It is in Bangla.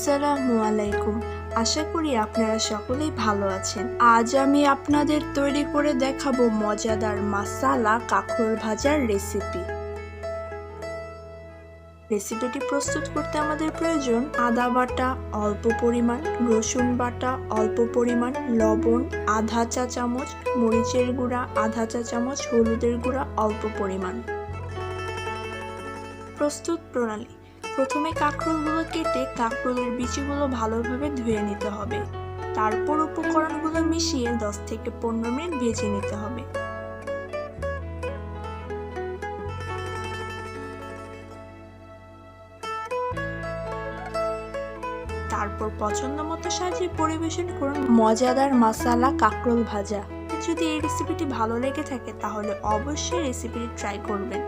আসসালামু আলাইকুম। আশা করি আপনারা সকলেই ভালো আছেন। আজ আমি আপনাদের তৈরি করে দেখাবো মজাদার মাসালা কাঁকরোল ভাজার রেসিপি। রেসিপিটি প্রস্তুত করতে আমাদের প্রয়োজন আদা বাটা অল্প পরিমাণ, রসুন বাটা অল্প পরিমাণ, লবণ আধা চা চামচ, মরিচের গুঁড়া আধা চা চামচ, হলুদের গুঁড়া অল্প পরিমাণ। প্রস্তুত প্রণালী: প্রথমে কাঁকরোলগুলো কেটে কাঁকরোলের বিচিগুলো ভালোভাবে ধুয়ে নিতে হবে। তারপর উপকরণগুলো মিশিয়ে 10 থেকে 15 মিনিট ভেজে নিতে হবে। তারপর পছন্দ মতো সাজিয়ে পরিবেশন করুন মজাদার মাসালা কাঁকরোল ভাজা। যদি এই রেসিপিটি ভালো লেগে থাকে তাহলে অবশ্যই রেসিপিটি ট্রাই করবেন।